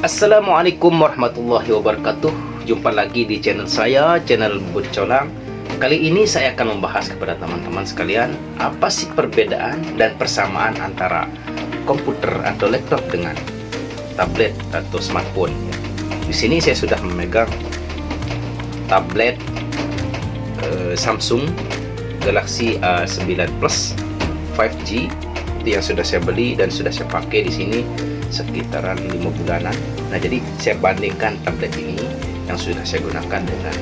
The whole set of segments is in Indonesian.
Assalamualaikum warahmatullahi wabarakatuh. Jumpa lagi di channel saya, channel Bun Colang. Kali ini saya akan membahas kepada teman-teman sekalian, apa sih perbedaan dan persamaan antara komputer atau laptop dengan tablet atau smartphone. Di sini saya sudah memegang tablet Samsung Galaxy A9 Plus 5G, itu yang sudah saya beli dan sudah saya pakai di sini sekitaran 5 bulanan. Nah, jadi saya bandingkan tablet ini yang sudah saya gunakan dengan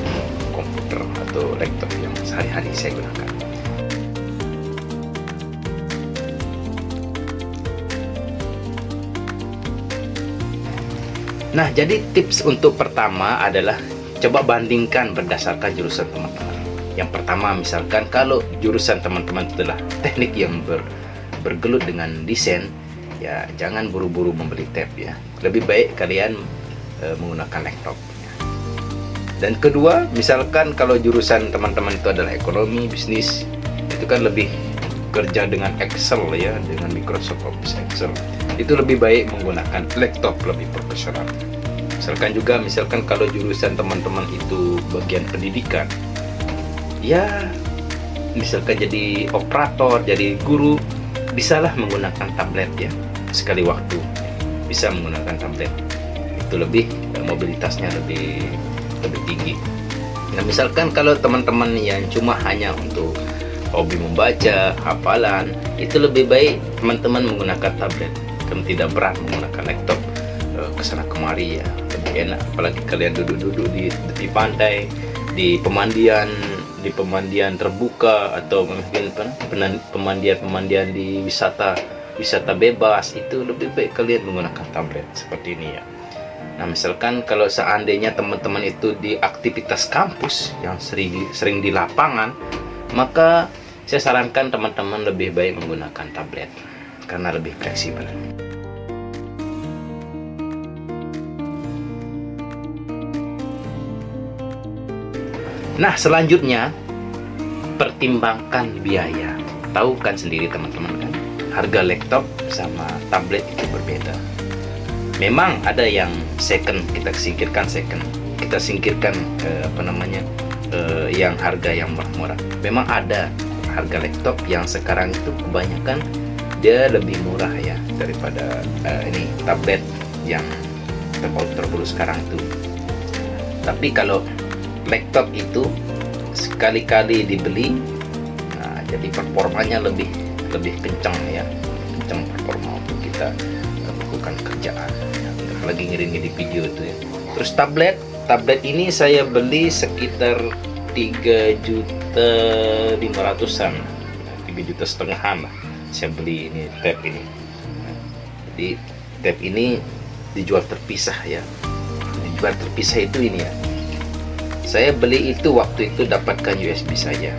komputer atau laptop yang sehari-hari saya gunakan. Nah, jadi tips untuk pertama adalah coba bandingkan berdasarkan jurusan teman-teman. Yang pertama, misalkan kalau jurusan teman-teman itu adalah teknik yang bergelut dengan desain, ya jangan buru-buru membeli tab ya. Lebih baik kalian menggunakan laptop. Dan kedua, misalkan kalau jurusan teman-teman itu adalah ekonomi, bisnis, itu kan lebih kerja dengan Excel ya, dengan Microsoft Office Excel. Itu lebih baik menggunakan laptop, lebih profesional. Misalkan kalau jurusan teman-teman itu bagian pendidikan, ya misalkan jadi operator, jadi guru, bisalah menggunakan tablet ya. Sekali waktu bisa menggunakan tablet, itu lebih mobilitasnya lebih tinggi. Nah, misalkan kalau teman-teman yang cuma hanya untuk hobi membaca, hafalan, itu lebih baik teman-teman menggunakan tablet, karena tidak berat menggunakan laptop kesana kemari ya, lebih enak. Apalagi kalian duduk-duduk di tepi pantai, di pemandian terbuka, atau mungkin pemandian di wisata bebas, itu lebih baik kalian menggunakan tablet seperti ini ya. Nah, misalkan kalau seandainya teman-teman itu di aktivitas kampus yang sering di lapangan, maka saya sarankan teman-teman lebih baik menggunakan tablet karena lebih fleksibel. Nah, selanjutnya pertimbangkan biaya. Tahu kan sendiri teman-teman kan, harga laptop sama tablet itu berbeda. Memang ada yang second, kita singkirkan yang harga yang murah-murah. Memang ada harga laptop yang sekarang itu kebanyakan dia lebih murah ya daripada ini tablet yang terbaru sekarang itu. Tapi kalau laptop itu sekali-kali dibeli, nah, jadi performanya lebih kencang ya, kencang performa untuk kita melakukan kerjaan ya, lagi ngirim video itu ya. Terus tablet ini saya beli sekitar 3.500.000-an, 3,5 juta lah saya beli ini tab ini. Jadi tab ini dijual terpisah ya, dijual terpisah itu ini ya. Saya beli itu waktu itu dapatkan USB saja.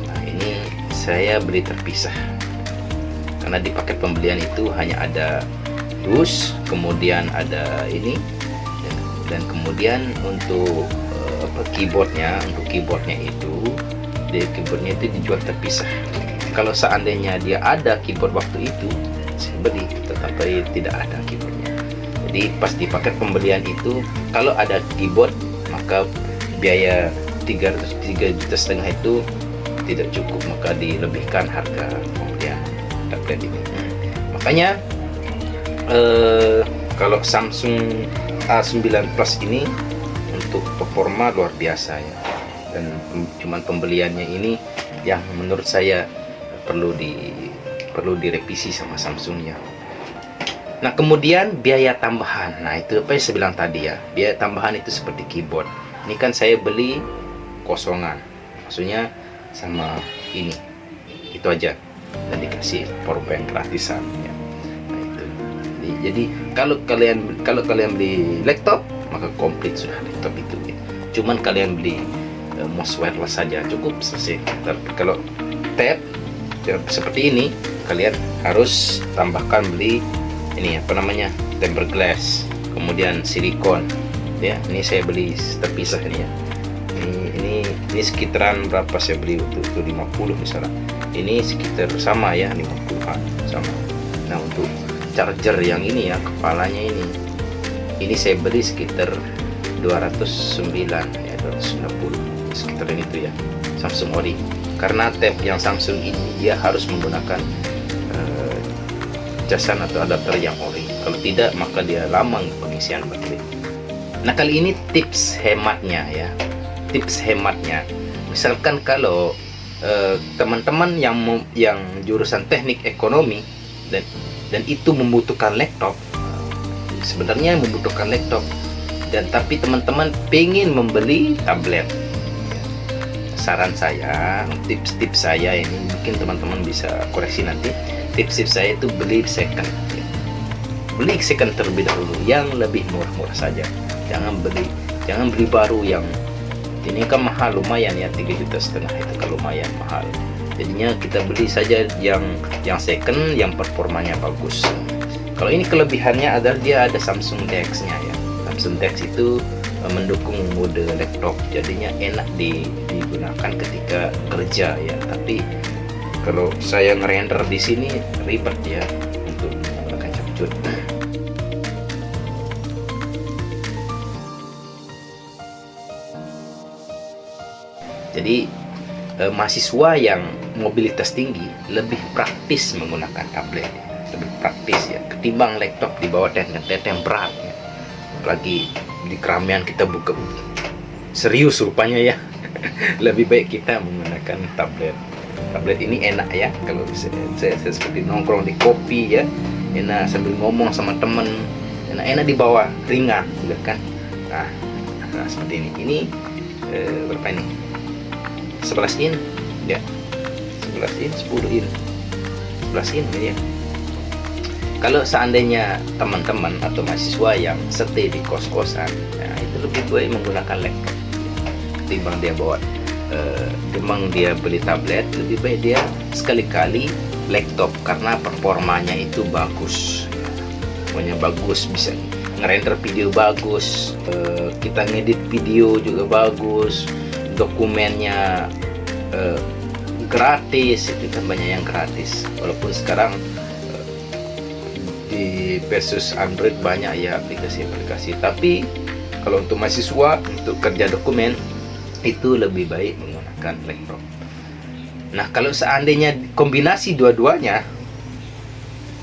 Nah, ini saya beli terpisah karena di paket pembelian itu hanya ada dus, kemudian ada ini, dan kemudian untuk keyboardnya itu dijual terpisah. Kalau seandainya dia ada keyboard waktu itu, saya beli, tetapi tidak ada keyboardnya. Jadi pas di paket pembelian itu, kalau ada keyboard, maka biaya 3,5 juta itu tidak cukup, maka dilebihkan harga pembelian tablet ini. Makanya kalau Samsung A9 Plus ini untuk performa luar biasa ya, dan cuman pembeliannya ini yang menurut saya perlu direvisi sama Samsungnya. Nah, kemudian biaya tambahan. Nah, itu apa yang saya bilang tadi ya, biaya tambahan itu seperti keyboard. Ini kan saya beli kosongan, maksudnya sama ini itu aja, dan dikasih powerbank gratisan ya. Nah, itu jadi kalau kalian beli laptop, maka komplit sudah laptop itu ya. Cuman kalian beli mouse wireless saja cukup, selesai. Tapi kalau tab seperti ini, kalian harus tambahkan beli ini tempered glass, kemudian silikon ya. Ini saya beli terpisah ini ya. Ini sekitaran berapa saya beli waktu itu, 50 misalnya. Ini sekitar sama ya, 50-an sama. Nah, untuk charger yang ini ya, kepalanya ini Ini saya beli sekitar 209 ya, 260 sekitar itu ya, Samsung Ori. Karena tab yang Samsung ini dia harus menggunakan casan atau adapter yang ori. Kalau tidak maka dia lama pengisian baterai. Nah, kali ini tips hematnya ya. Tips hematnya. Misalkan kalau teman-teman yang jurusan teknik ekonomi dan itu membutuhkan laptop, sebenarnya membutuhkan laptop, dan tapi teman-teman pengen membeli tablet. Saran saya, tips-tips saya ini mungkin teman-teman bisa koreksi nanti. Tips-tips saya itu beli second ya. Beli second terlebih dahulu yang lebih murah-murah saja. Jangan beli baru yang ini kan mahal, lumayan ya, 3,5 juta itu kan lumayan mahal. Jadinya kita beli saja yang second, yang performanya bagus. Kalau ini kelebihannya adalah dia ada Samsung DeX-nya ya. Samsung DeX itu mendukung mode laptop, jadinya enak digunakan ketika kerja ya. Tapi kalau saya ngerender di sini ribet ya untuk menggunakan capcut. Jadi mahasiswa yang mobilitas tinggi lebih praktis menggunakan tablet, lebih praktis ya ketimbang laptop dibawa teteh berat ya. Apalagi di keramaian kita buka serius rupanya ya. Lebih baik kita menggunakan tablet. Tablet ini enak ya, kalau saya seperti nongkrong di kopi ya, enak sambil ngomong sama temen, enak dibawa, ringan juga kan. Nah seperti ini berapa ini, 11 in ya, 11 in, 10 in, 11 in ya. Kalau seandainya teman-teman atau mahasiswa yang stay di kos-kosan, nah itu lebih baik menggunakan laptop ketimbang dia bawa dia beli tablet. Lebih baik dia sekali-kali laptop karena performanya itu bagus, pokoknya bagus, bisa ngerender video bagus, kita ngedit video juga bagus, dokumennya gratis, itu kan banyak yang gratis. Walaupun sekarang di versus Android banyak ya aplikasi-aplikasi, tapi kalau untuk mahasiswa untuk kerja dokumen itu lebih baik menggunakan laptop. Nah, kalau seandainya kombinasi dua-duanya,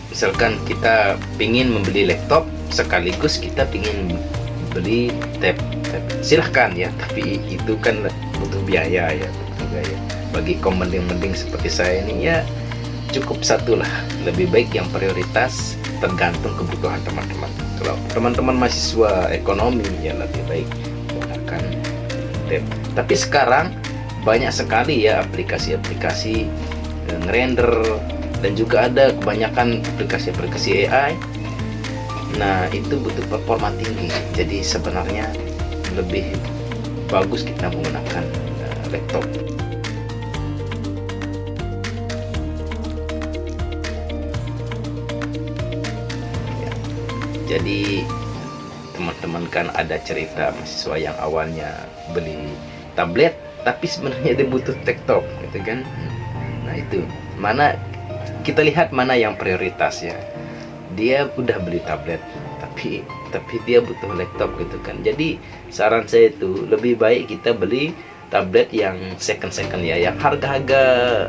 misalkan kita ingin membeli laptop sekaligus kita ingin beli tab, silahkan ya, tapi itu kan butuh biaya ya, bagi kaum mending seperti saya ini ya cukup satu lah. Lebih baik yang prioritas tergantung kebutuhan teman-teman. Kalau teman-teman mahasiswa ekonomi ya lebih baik menggunakan tab. Tapi sekarang banyak sekali ya aplikasi-aplikasi ngerender, dan juga ada kebanyakan aplikasi-aplikasi AI. Nah, itu butuh performa tinggi. Jadi sebenarnya lebih bagus kita menggunakan laptop. Ya. Jadi teman-teman kan ada cerita mahasiswa yang awalnya beli tablet tapi sebenarnya dia butuh laptop gitu kan. Nah, itu mana kita lihat mana yang prioritas ya. Dia udah beli tablet tapi dia butuh laptop gitu kan. Jadi saran saya itu lebih baik kita beli tablet yang second ya, yang harga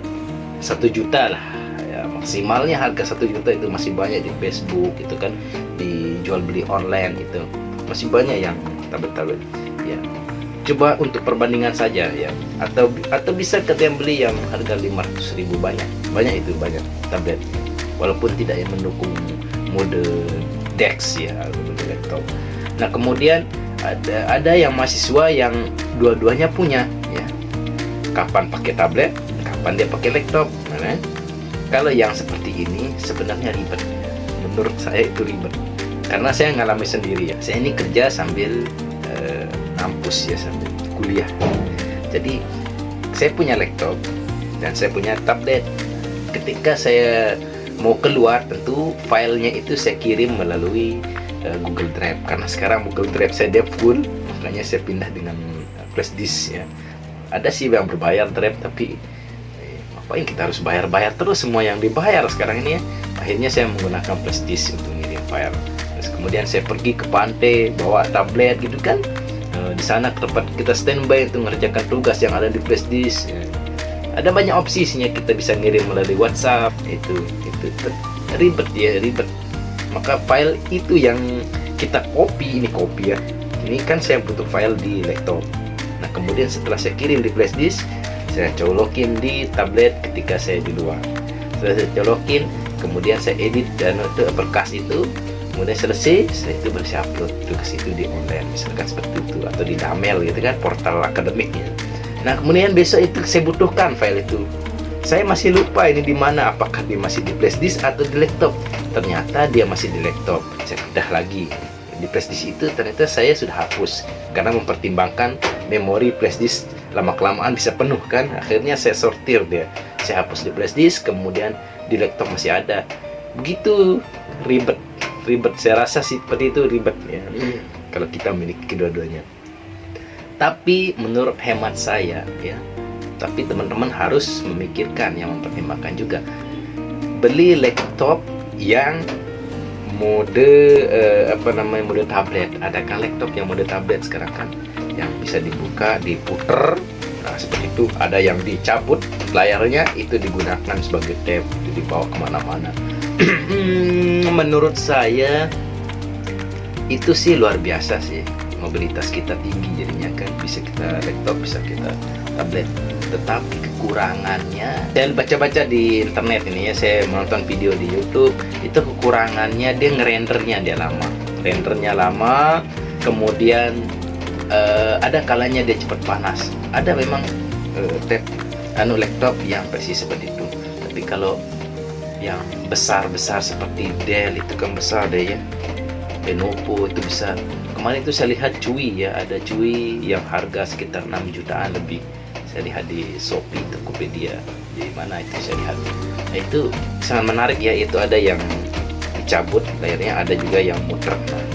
1 juta lah ya, maksimalnya harga 1 juta. Itu masih banyak di Facebook itu kan, dijual beli online itu masih banyak yang tablet ya. Coba untuk perbandingan saja ya, atau bisa kalian beli yang harga 500.000, banyak itu, banyak tablet walaupun tidak yang mendukung mode DeX ya, mode laptop. Nah, kemudian ada yang mahasiswa yang dua-duanya punya ya, kapan pakai tablet, kapan dia pakai laptop. Nah, kalau yang seperti ini sebenarnya ribet, menurut saya itu ribet karena saya ngalami sendiri ya. Saya ini kerja sambil ngampus ya, sambil kuliah. Jadi saya punya laptop dan saya punya tablet. Ketika saya mau keluar, tentu filenya itu saya kirim melalui Google Drive, karena sekarang Google Drive saya full, makanya saya pindah dengan flash disk ya. Ada sih yang berbayar Drive, tapi ngapain kita harus bayar terus semua yang dibayar sekarang ini ya. Akhirnya saya menggunakan flash disk untuk ngirim file. Terus kemudian saya pergi ke pantai bawa tablet gitu kan. Di sana tempat kita standby untuk mengerjakan tugas yang ada di flash disk. Ada banyak opsi sih, kita bisa ngirim melalui WhatsApp. Itu ribet ya, ribet. Maka file itu yang kita copy, ini copy ya. Ini kan saya butuh file di laptop. Nah kemudian setelah saya kirim di flash disk, saya colokin di tablet ketika saya di luar. Setelah saya colokin, kemudian saya edit dan berkas itu, kemudian selesai, saya itu bersih upload tugas itu di online, misalkan seperti itu, atau di Damel gitu kan, portal akademiknya. Nah kemudian besok itu saya butuhkan file itu. Saya masih lupa ini di mana, apakah dia masih di flash disk atau di laptop. Ternyata dia masih di laptop. Saya pindah lagi di flash disk itu, ternyata saya sudah hapus karena mempertimbangkan memori flash disk lama-kelamaan bisa penuh kan. Akhirnya saya sortir dia, saya hapus di flash disk, kemudian di laptop masih ada. Begitu ribet, saya rasa sih seperti itu, ribet ya kalau kita memiliki kedua-duanya. Tapi menurut hemat saya ya, tapi teman-teman harus memikirkan, yang mempertimbangkan juga, beli laptop yang mode mode tablet. Ada kan laptop yang mode tablet sekarang kan, yang bisa dibuka, diputer, nah seperti itu. Ada yang dicabut layarnya, itu digunakan sebagai tab, itu dibawa kemana-mana. Menurut saya itu sih luar biasa sih, mobilitas kita tinggi jadinya kan, bisa kita laptop, bisa kita tablet. Tetapi kekurangannya, saya baca-baca di internet ini ya, saya menonton video di YouTube, itu kekurangannya dia ngerendernya dia lama, kemudian ada kalanya dia cepat panas. Ada memang laptop yang persis seperti itu, tapi kalau yang besar-besar seperti Dell itu kan besar deh ya, Lenovo itu besar. Kemarin itu saya lihat Cui ya, ada Cui yang harga sekitar 6 jutaan lebih. Saya lihat di Shopee, Tokopedia, di mana itu saya lihat. Nah, itu sangat menarik ya, itu ada yang dicabut layarnya, ada juga yang muter. Nah,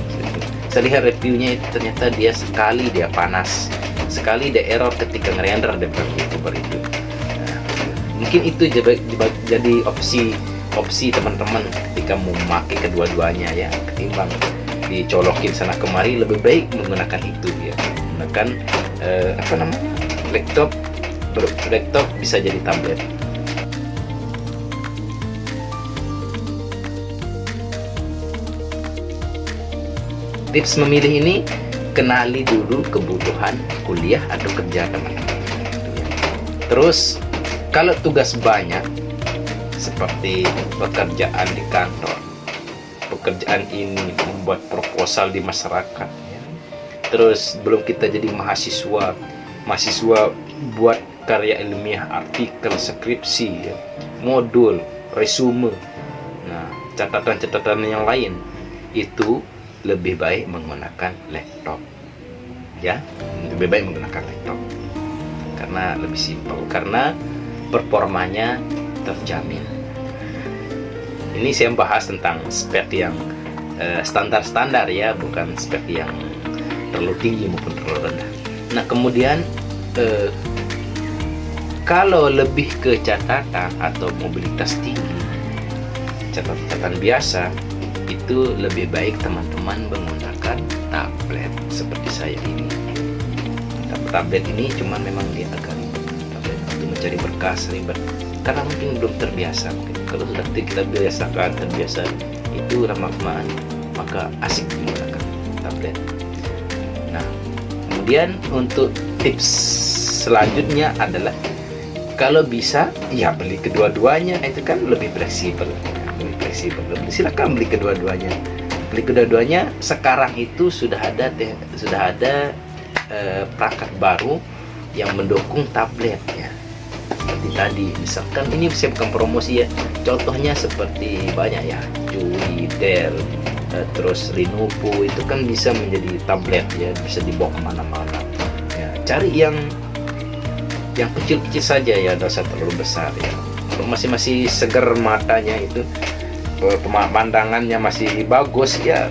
saya lihat reviewnya itu ternyata dia sekali dia panas, sekali dia error ketika ngerender depan YouTuber itu. Nah, mungkin itu jadi opsi teman-teman ketika mau memakai kedua-duanya ya, ketimbang dicolokin sana kemari, lebih baik menggunakan itu ya, menggunakan laptop bisa jadi tablet. Tips memilih ini, kenali dulu kebutuhan kuliah atau kerja teman-teman. Terus kalau tugas banyak seperti pekerjaan di kantor, pekerjaan ini membuat proposal di masyarakat ya. Terus belum kita jadi mahasiswa buat karya ilmiah, artikel, skripsi ya, modul, resume, nah catatan-catatan yang lain, itu lebih baik menggunakan laptop ya, lebih baik menggunakan laptop karena lebih simpel, karena performanya terjamin. Ini saya bahas tentang spek yang standar-standar ya, bukan spek yang terlalu tinggi maupun terlalu rendah. Nah kemudian kalau lebih ke catatan atau mobilitas tinggi, catatan biasa, itu lebih baik teman-teman menggunakan tablet seperti saya ini. Tablet ini cuman memang dia agak ribet, tablet untuk mencari berkas ribet karena mungkin belum terbiasa. Mungkin kalau sudah kita terbiasa itu lama-kelamaan maka asik menggunakan tablet. Nah kemudian untuk tips selanjutnya adalah kalau bisa ya beli kedua-duanya, itu kan lebih fleksibel. Silakan beli kedua-duanya. Sekarang itu sudah ada perangkat baru yang mendukung tablet ya. Seperti tadi, misalkan ini saya bukan promosi ya, contohnya seperti banyak ya, Cui, Dell, terus Lenovo itu kan bisa menjadi tablet ya, bisa dibawa kemana-mana ya. Cari yang kecil-kecil saja ya, tidak usah terlalu besar ya. Kalau masih segar matanya itu, pemandangannya masih bagus ya,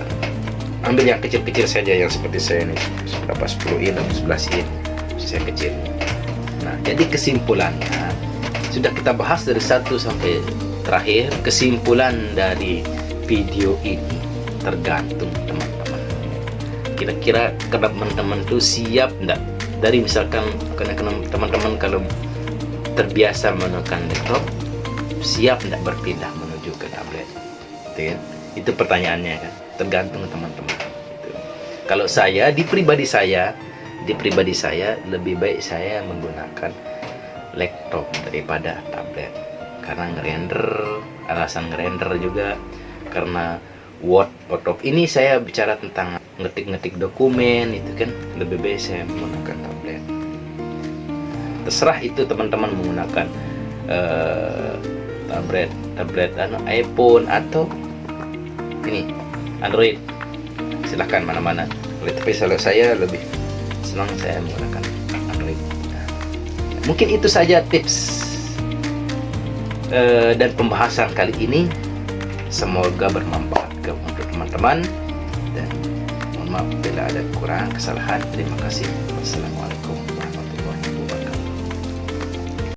ambil yang kecil-kecil saja, yang seperti saya ini, berapa 10 in atau 11 in, saya kecil. Nah jadi kesimpulannya sudah kita bahas dari 1 sampai terakhir. Kesimpulan dari video ini, tergantung teman-teman. Kira-kira teman-teman tuh siap enggak? Dari misalkan karena teman-teman kalau terbiasa menggunakan laptop, siap enggak berpindah menuju ke tablet? Gitu kan? Itu pertanyaannya kan. Tergantung teman-teman. Gitu. Kalau saya di pribadi saya lebih baik saya menggunakan laptop daripada tablet. Karena alasan ngerender juga karena Word of ini saya bicara tentang ngetik-ngetik dokumen itu kan, lebih baik saya menggunakan tablet. Terserah itu teman-teman menggunakan tablet iPhone atau ini Android, silahkan mana-mana. Tapi kalau saya lebih senang saya menggunakan Android. Mungkin itu saja tips dan pembahasan kali ini. Semoga bermanfaat untuk teman-teman, dan mohon maaf bila ada kekurangan kesalahan. Terima kasih. Wassalamualaikum.